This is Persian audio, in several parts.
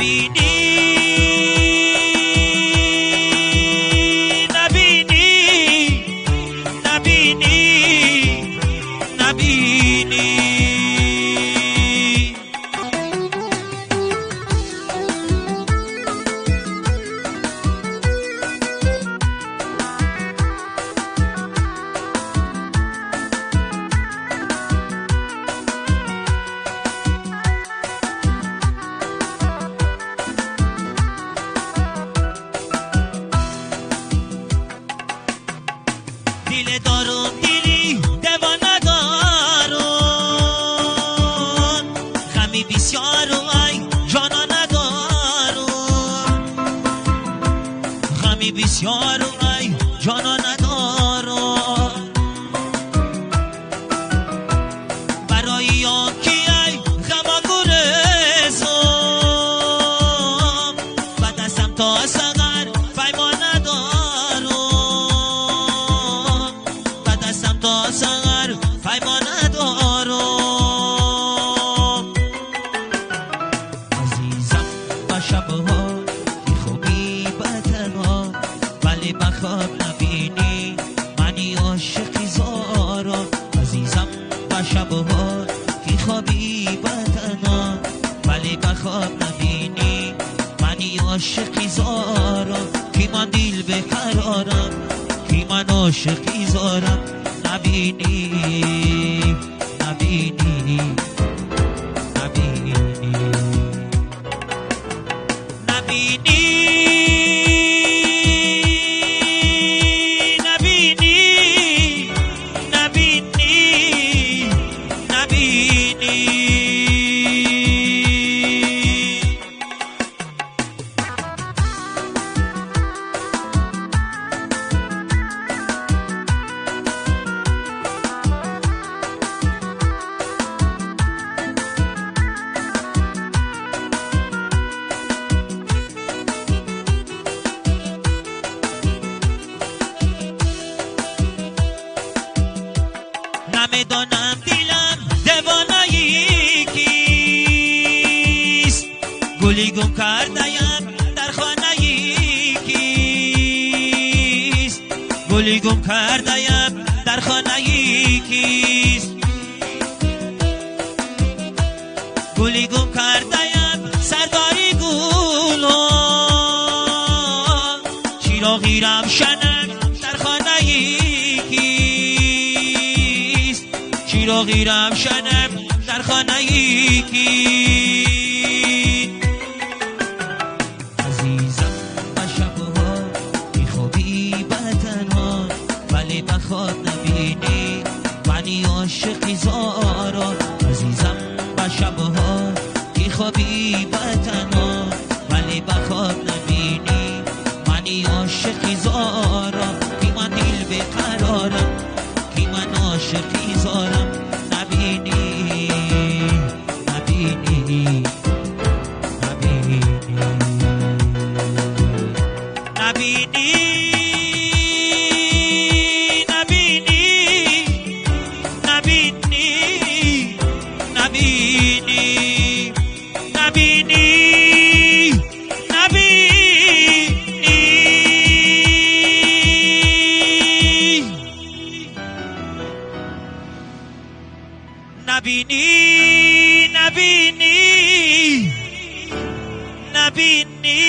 نبینی نبینی نبینی نبینی دیل دارم دیلی دوانه دارم غمی بسیارم ای جانا ندارم غمی بسیارم ای جانا ندارم برای آنکی ای غما گرزم و دستم تا سغر فیما ندارم تا سغر فیما ندارم عزیزم با شبها بی خوبی بتنها ولی بخواب نبینی منی عاشقی زارم عزیزم با شبها بی خوبی بتنها ولی بخواب نبینی منی عاشقی زارم کی من دیل بقرارم کی من عاشقی زارم نبینی نبینی نبینی نبینی نبینی نبینی نبینی نمیدانم دیلم دوانه‌ای کیست گلی گم کرده‌ام در خانه‌ای کیست گلی گم کرده‌ام در خانه‌ای کیست گلی گم کرده‌ام سرداری گلها چراغی روشنم در خانه‌ای کیست چراغی روشنم در خانه‌ای کیست عزیزم با شبها بی خوبی بتنها ولی بخواب نبینی منی عاشقی زارم عزیزم با شبها بی خوبی بتنها ولی بخواب نبینی منی عاشقی زارم کی من دیل بقرارم کی من عاشقی زارم نبینی نبینی نبینی نبینی نبینی نبینی نبینی نبینی نبینی نبینی نبینی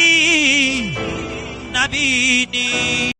نبینی